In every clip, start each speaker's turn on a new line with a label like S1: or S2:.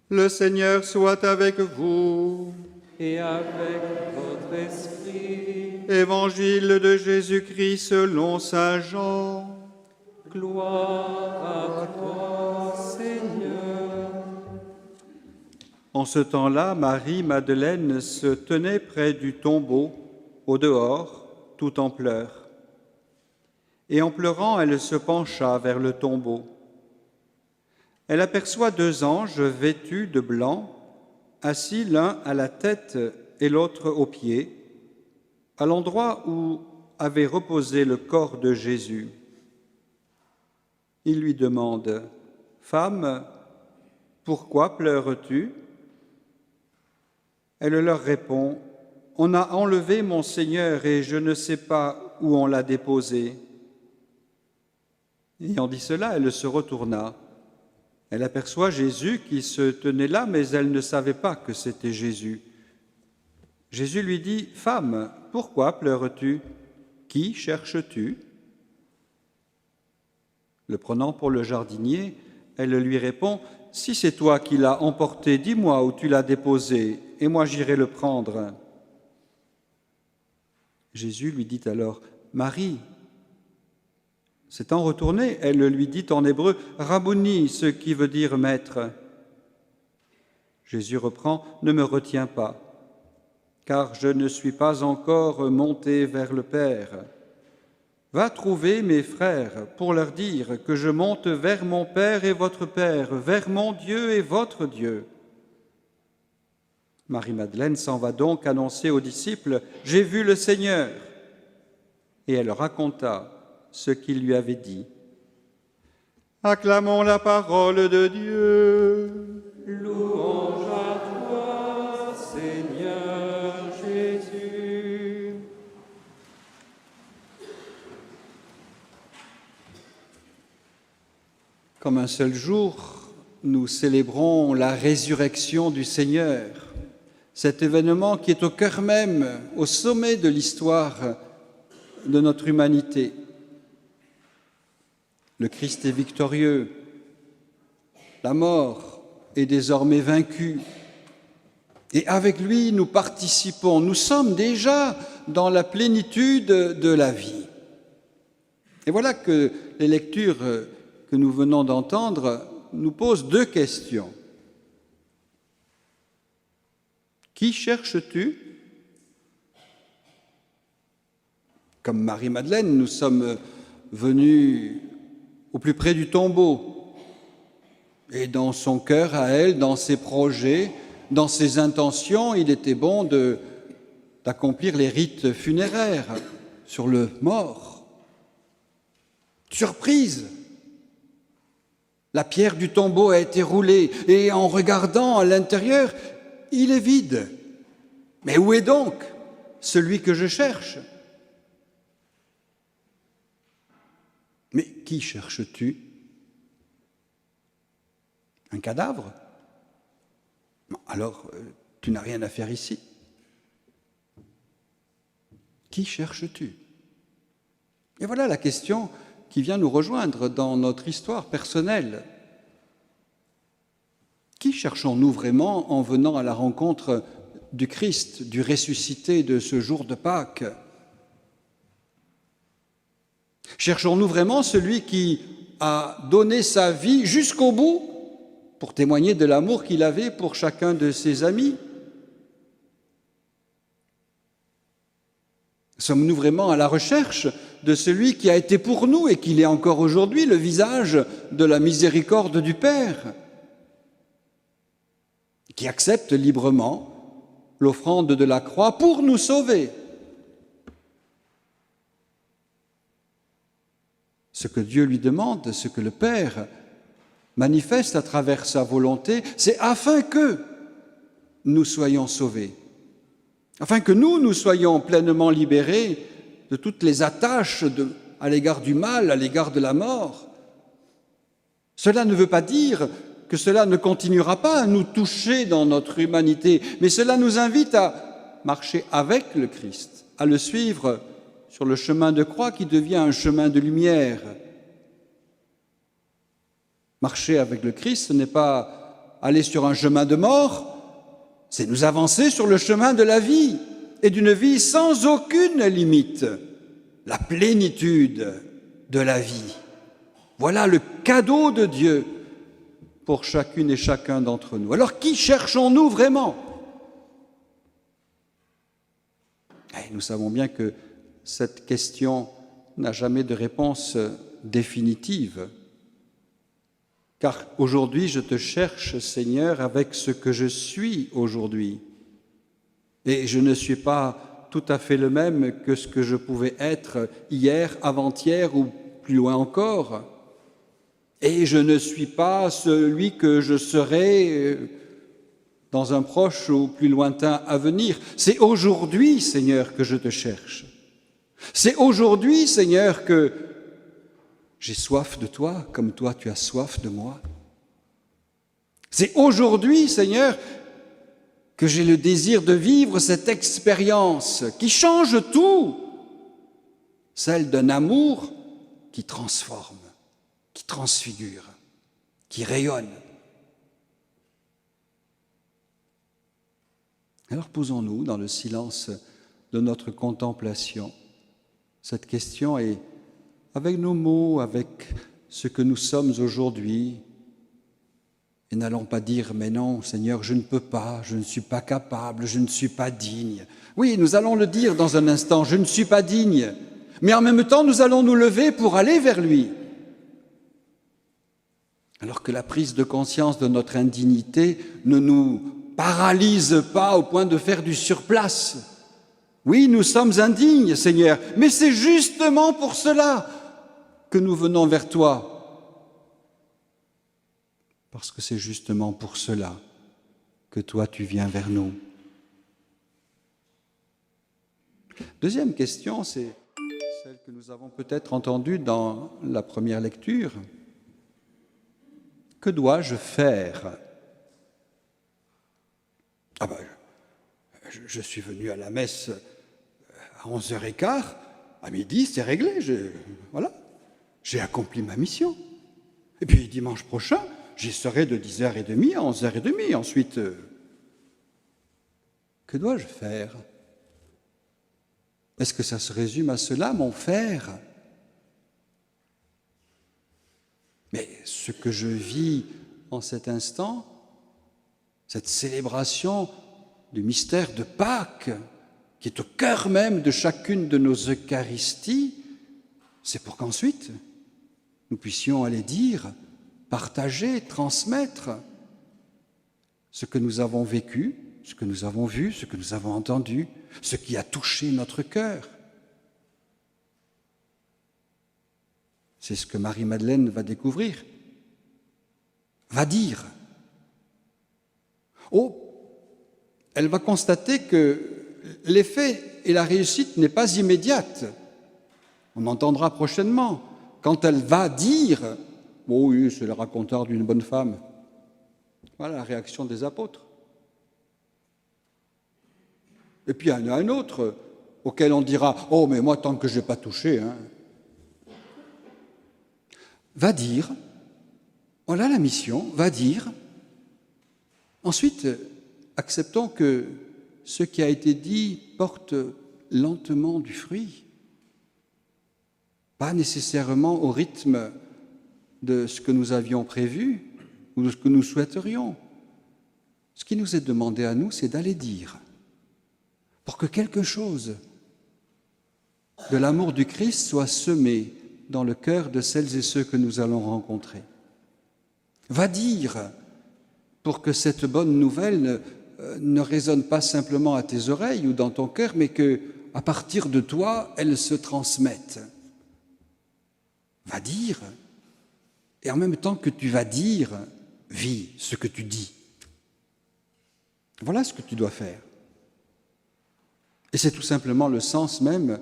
S1: Le Seigneur soit avec vous.
S2: Et avec votre esprit,
S1: Évangile de Jésus-Christ selon saint Jean.
S2: gloire à toi, Seigneur.
S1: En ce temps-là, Marie-Madeleine se tenait près du tombeau, au dehors, tout en pleurs. Et en pleurant, elle se pencha vers le tombeau. Elle aperçoit 2 anges vêtus de blanc, assis l'un à la tête et l'autre aux pieds, à l'endroit où avait reposé le corps de Jésus. Ils lui demandent : « Femme, pourquoi pleures-tu » Elle leur répond : « On a enlevé mon Seigneur et je ne sais pas où on l'a déposé. » Ayant dit cela, elle se retourna. Elle aperçoit Jésus qui se tenait là, mais elle ne savait pas que c'était Jésus. Jésus lui dit : « Femme, pourquoi pleures-tu ? Qui cherches-tu » Le prenant pour le jardinier, elle lui répond : « Si c'est toi qui l'as emporté, dis-moi où tu l'as déposé, et moi j'irai le prendre. » Jésus lui dit alors : « Marie !» S'étant retournée, elle lui dit en hébreu : « Rabouni », ce qui veut dire maître. Jésus reprend : « Ne me retiens pas, car je ne suis pas encore monté vers le Père. Va trouver mes frères pour leur dire que je monte vers mon Père et votre Père, vers mon Dieu et votre Dieu. » Marie-Madeleine s'en va donc annoncer aux disciples : « J'ai vu le Seigneur !» Et elle raconta ce qu'il lui avait dit. Acclamons la parole de Dieu.
S2: Louange à toi, Seigneur Jésus.
S1: Comme un seul jour, nous célébrons la résurrection du Seigneur, cet événement qui est au cœur même, au sommet de l'histoire de notre humanité. Le Christ est victorieux, la mort est désormais vaincue, et avec lui nous participons, nous sommes déjà dans la plénitude de la vie. Et voilà que les lectures que nous venons d'entendre nous posent 2 questions. Qui cherches-tu ? Comme Marie-Madeleine, nous sommes venus au plus près du tombeau. Et dans son cœur à elle, dans ses projets, dans ses intentions, il était bon d'accomplir les rites funéraires sur le mort. Surprise! La pierre du tombeau a été roulée et en regardant à l'intérieur, il est vide. Mais où est donc celui que je cherche ? Mais qui cherches-tu ? Un cadavre ? Non, alors, tu n'as rien à faire ici. Qui cherches-tu ? Et voilà la question qui vient nous rejoindre dans notre histoire personnelle. Qui cherchons-nous vraiment en venant à la rencontre du Christ, du ressuscité de ce jour de Pâques ? Cherchons-nous vraiment celui qui a donné sa vie jusqu'au bout pour témoigner de l'amour qu'il avait pour chacun de ses amis ? Sommes-nous vraiment à la recherche de celui qui a été pour nous et qui l'est encore aujourd'hui le visage de la miséricorde du Père, qui accepte librement l'offrande de la croix pour nous sauver ? Ce que Dieu lui demande, ce que le Père manifeste à travers sa volonté, c'est afin que nous soyons sauvés, afin que nous soyons pleinement libérés de toutes les attaches à l'égard du mal, à l'égard de la mort. Cela ne veut pas dire que cela ne continuera pas à nous toucher dans notre humanité, mais cela nous invite à marcher avec le Christ, à le suivre sur le chemin de croix qui devient un chemin de lumière. Marcher avec le Christ, ce n'est pas aller sur un chemin de mort, c'est nous avancer sur le chemin de la vie, et d'une vie sans aucune limite, la plénitude de la vie. Voilà le cadeau de Dieu pour chacune et chacun d'entre nous. Alors qui cherchons-nous vraiment? Et nous savons bien que cette question n'a jamais de réponse définitive. Car aujourd'hui, je te cherche, Seigneur, avec ce que je suis aujourd'hui. Et je ne suis pas tout à fait le même que ce que je pouvais être hier, avant-hier ou plus loin encore. Et je ne suis pas celui que je serai dans un proche ou plus lointain avenir. C'est aujourd'hui, Seigneur, que je te cherche. C'est aujourd'hui, Seigneur, que j'ai soif de toi, comme toi tu as soif de moi. C'est aujourd'hui, Seigneur, que j'ai le désir de vivre cette expérience qui change tout, celle d'un amour qui transforme, qui transfigure, qui rayonne. Alors posons-nous dans le silence de notre contemplation cette question et avec nos mots, avec ce que nous sommes aujourd'hui, et n'allons pas dire « mais non, Seigneur, je ne peux pas, je ne suis pas capable, je ne suis pas digne ». Oui, nous allons le dire dans un instant, je ne suis pas digne, mais en même temps, nous allons nous lever pour aller vers lui. Alors que la prise de conscience de notre indignité ne nous paralyse pas au point de faire du surplace. Oui, nous sommes indignes, Seigneur, mais c'est justement pour cela que nous venons vers toi. Parce que c'est justement pour cela que toi, tu viens vers nous. Deuxième question, c'est celle que nous avons peut-être entendue dans la première lecture. Que dois-je faire? Ah ben, je suis venu à la messe à 11h15, à midi, c'est réglé, voilà, j'ai accompli ma mission. Et puis dimanche prochain, j'y serai de 10h30 à 11h30. Ensuite, que dois-je faire? Est-ce que ça se résume à cela, mon faire? Mais ce que je vis en cet instant, cette célébration du mystère de Pâques, qui est au cœur même de chacune de nos Eucharisties, c'est pour qu'ensuite nous puissions aller dire, partager, transmettre ce que nous avons vécu, ce que nous avons vu, ce que nous avons entendu, ce qui a touché notre cœur. C'est ce que Marie-Madeleine va découvrir, va dire. Oh, elle va constater que l'effet et la réussite n'est pas immédiate. On entendra prochainement. Quand elle va dire « Oh oui, c'est le raconteur d'une bonne femme », voilà la réaction des apôtres. Et puis il y en a un autre auquel on dira « Oh, mais moi, tant que je n'ai pas touché, hein. » Va dire, voilà la mission, va dire. Ensuite, acceptons que ce qui a été dit porte lentement du fruit, pas nécessairement au rythme de ce que nous avions prévu ou de ce que nous souhaiterions. Ce qui nous est demandé à nous, c'est d'aller dire, pour que quelque chose de l'amour du Christ soit semé dans le cœur de celles et ceux que nous allons rencontrer. Va dire, pour que cette bonne nouvelle ne résonne pas simplement à tes oreilles ou dans ton cœur, mais que, à partir de toi, elle se transmette. Va dire, et en même temps que tu vas dire, vis ce que tu dis. Voilà ce que tu dois faire. Et c'est tout simplement le sens même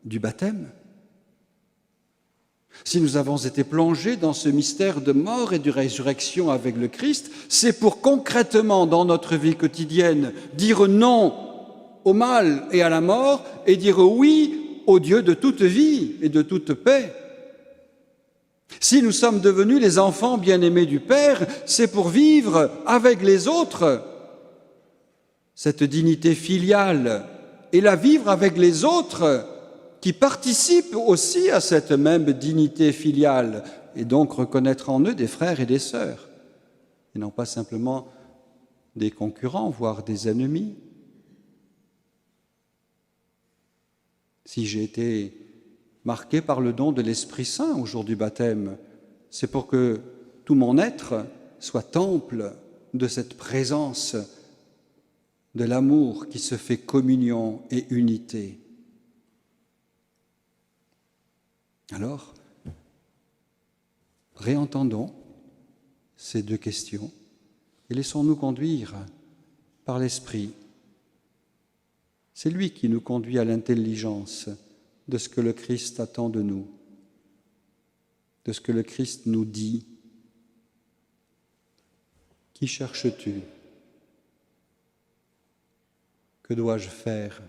S1: du baptême. Si nous avons été plongés dans ce mystère de mort et de résurrection avec le Christ, c'est pour concrètement, dans notre vie quotidienne, dire non au mal et à la mort et dire oui au Dieu de toute vie et de toute paix. Si nous sommes devenus les enfants bien-aimés du Père, c'est pour vivre avec les autres cette dignité filiale et la vivre avec les autres qui participent aussi à cette même dignité filiale et donc reconnaître en eux des frères et des sœurs et non pas simplement des concurrents, voire des ennemis. Si j'ai été marqué par le don de l'Esprit Saint au jour du baptême, c'est pour que tout mon être soit temple de cette présence de l'amour qui se fait communion et unité. Alors, réentendons ces deux questions et laissons-nous conduire par l'Esprit. C'est lui qui nous conduit à l'intelligence de ce que le Christ attend de nous, de ce que le Christ nous dit. Qui cherches-tu? Que dois-je faire?